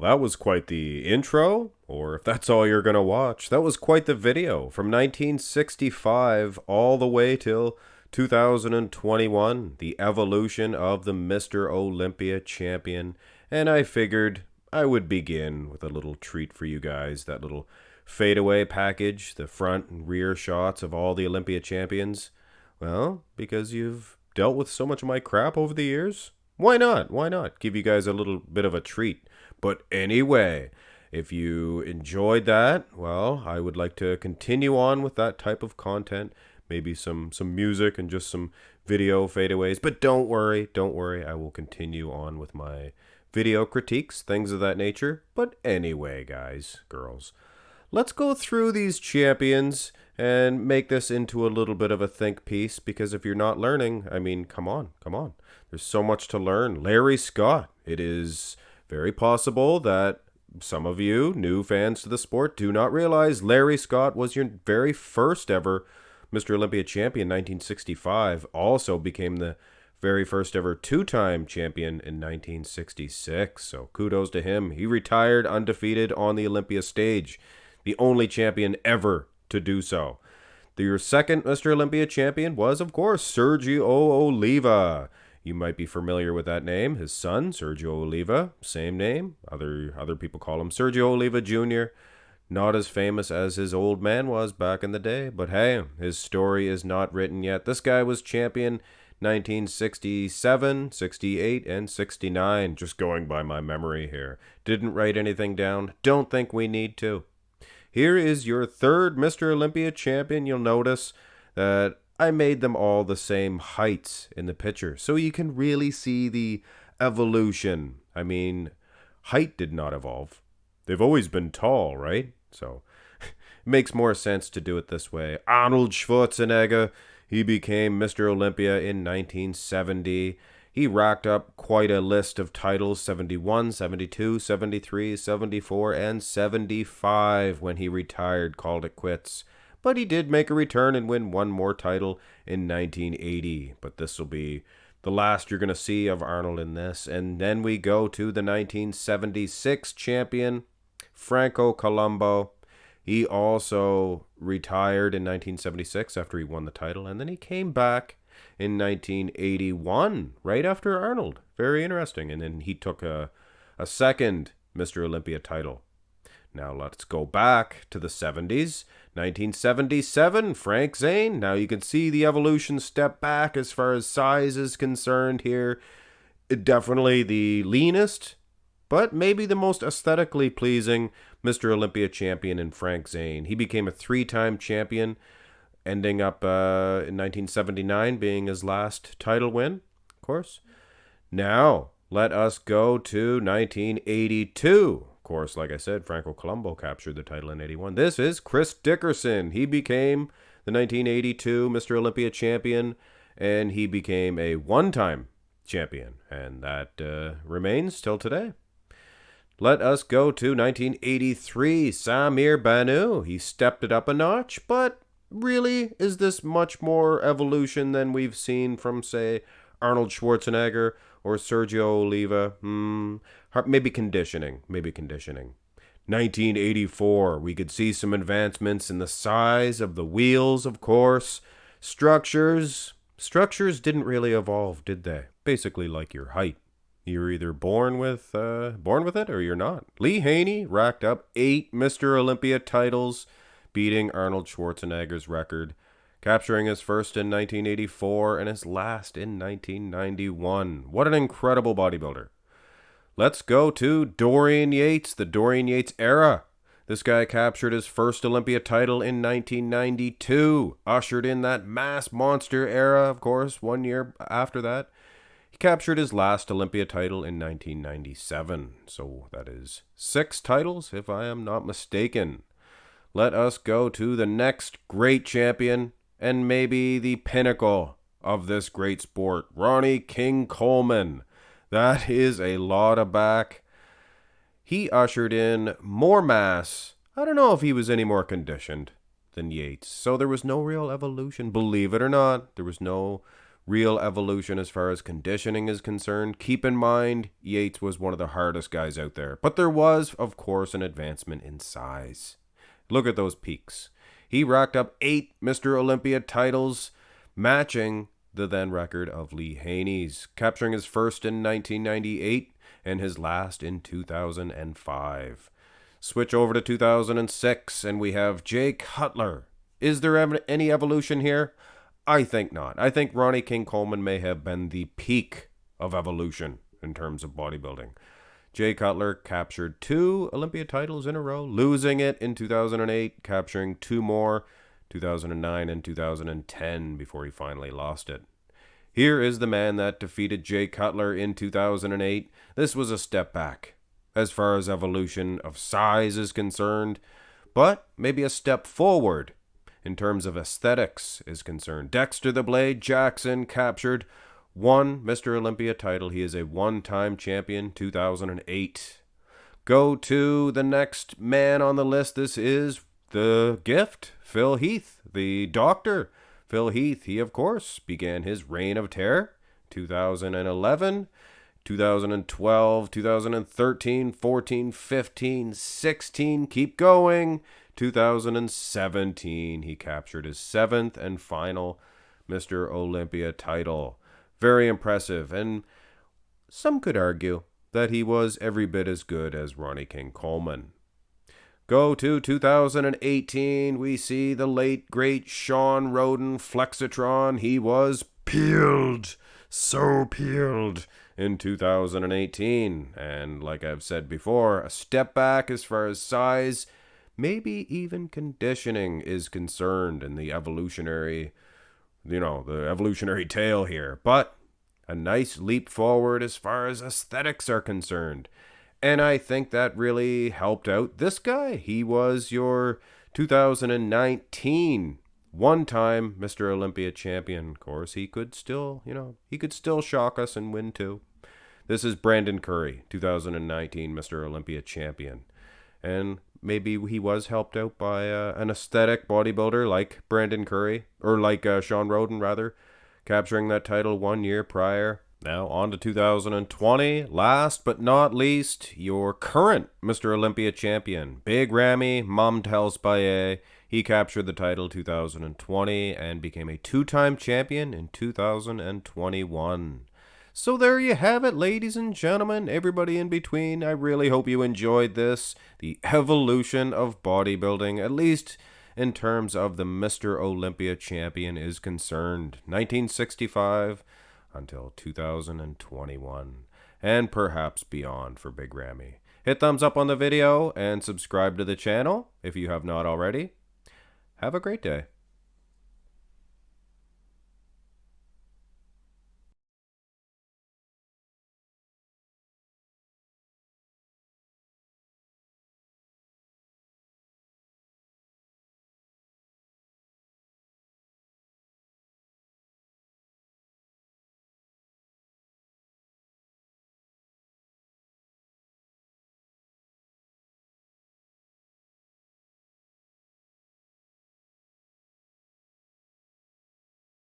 Well, that was quite the intro, or if that's all you're going to watch, that was quite the video from 1965 all the way till 2021, the evolution of the Mr. Olympia champion. And I figured I would begin with a little treat for you guys, that little fadeaway package, the front and rear shots of all the Olympia champions. Well, because you've dealt with so much of my crap over the years, why not? Why not? Give you guys a little bit of a treat. But anyway, if you enjoyed that, well, I would like to continue on with that type of content. Maybe some music and just some video fadeaways. But don't worry. I will continue on with my video critiques, things of that nature. But anyway, guys, girls, let's go through these champions and make this into a little bit of a think piece, because if you're not learning, I mean, come on. There's so much to learn. Larry Scott. It is very possible that some of you, new fans to the sport, do not realize Larry Scott was your very first ever Mr. Olympia champion in 1965. Also became the very first ever two-time champion in 1966. So kudos to him. He retired undefeated on the Olympia stage. The only champion ever to do so. Your second Mr. Olympia champion was, of course, Sergio Oliva. You might be familiar with that name. His son, Sergio Oliva, same name. Other people call him Sergio Oliva Jr. Not as famous as his old man was back in the day, but hey, his story is not written yet. This guy was champion 1967, 68, and 69. Just going by my memory here. Didn't write anything down. Don't think we need to. Here is your third Mr. Olympia champion. You'll notice that I made them all the same heights in the picture, so you can really see the evolution. I mean, height did not evolve. They've always been tall, right? So it makes more sense to do it this way. Arnold Schwarzenegger, he became Mr. Olympia in 1970. He racked up quite a list of titles, 71, 72, 73, 74, and 75 when he retired, called it quits. But he did make a return and win one more title in 1980. But this will be the last you're going to see of Arnold in this. And then we go to the 1976 champion, Franco Columbu. He also retired in 1976 after he won the title. And then he came back in 1981, right after Arnold. Very interesting. And then he took a second Mr. Olympia title. Now let's go back to the 70s. 1977, Frank Zane. Now you can see the evolution step back as far as size is concerned here. Definitely the leanest, but maybe the most aesthetically pleasing Mr. Olympia champion in Frank Zane. He became a three-time champion, ending up in 1979 being his last title win, of course. Now, let us go to 1982. Of course, like I said, Franco Columbu captured the title in 81. This is Chris Dickerson. He became the 1982 Mr. Olympia champion, and he became a one-time champion, and that remains till today. Let us go to 1983, Samir Banu. He stepped it up a notch, but really, is this much more evolution than we've seen from, say, Arnold Schwarzenegger or Sergio Oliva? Maybe conditioning. 1984, we could see some advancements in the size of the wheels, of course. Structures didn't really evolve, did they? Basically like your height. You're either born with it or you're not. Lee Haney racked up 8 Mr. Olympia titles, beating Arnold Schwarzenegger's record, capturing his first in 1984 and his last in 1991. What an incredible bodybuilder. Let's go to Dorian Yates, the Dorian Yates era. This guy captured his first Olympia title in 1992, ushered in that mass monster era, of course, 1 year after that. He captured his last Olympia title in 1997, so that is 6 titles, if I am not mistaken. Let us go to the next great champion, and maybe the pinnacle of this great sport, Ronnie King Coleman. That is a lot of back. He ushered in more mass. I don't know if he was any more conditioned than Yates, so there was no real evolution. Believe it or not, there was no real evolution as far as conditioning is concerned. Keep in mind, Yates was one of the hardest guys out there. But there was, of course, an advancement in size. Look at those peaks. He racked up 8 Mr. Olympia titles, matching the then record of Lee Haney's, capturing his first in 1998 and his last in 2005. Switch over to 2006, and we have Jay Cutler. Is there any evolution here? I think not. I think Ronnie King Coleman may have been the peak of evolution in terms of bodybuilding. Jay Cutler captured 2 Olympia titles in a row, losing it in 2008, capturing 2 more, 2009 and 2010, before he finally lost it. Here is the man that defeated Jay Cutler in 2008. This was a step back as far as evolution of size is concerned, but maybe a step forward in terms of aesthetics is concerned. Dexter the Blade Jackson captured 1 Mr. Olympia title. He is a 1-time champion, 2008. Go to the next man on the list. This is the Gift, Phil Heath, the Doctor. Phil Heath, he of course began his reign of terror, 2011, 2012, 2013, 14, 15, 16, keep going. 2017, he captured his 7th and final Mr. Olympia title. Very impressive, and some could argue that he was every bit as good as Ronnie King Coleman. Go to 2018, we see the late, great Sean Roden Flexitron. He was peeled, so peeled in 2018. And like I've said before, a step back as far as size, maybe even conditioning is concerned in the evolutionary, the evolutionary tale here. But a nice leap forward as far as aesthetics are concerned. And I think that really helped out this guy. He was your 2019 one-time Mr. Olympia champion. Of course, he could still, he could still shock us and win too. This is Brandon Curry, 2019 Mr. Olympia champion. And maybe he was helped out by an aesthetic bodybuilder like Brandon Curry, or like Sean Roden rather, capturing that title 1 year prior. Now on to 2020. Last but not least, your current Mr. Olympia champion, Big Ramy Momtelsbaye. He captured the title 2020 and became a 2-time champion in 2021. So there you have it, ladies and gentlemen, everybody in between. I really hope you enjoyed this. The evolution of bodybuilding, at least in terms of the Mr. Olympia champion is concerned. 1965 until 2021, and perhaps beyond for Big Ramy. Hit thumbs up on the video and subscribe to the channel if you have not already. Have a great day.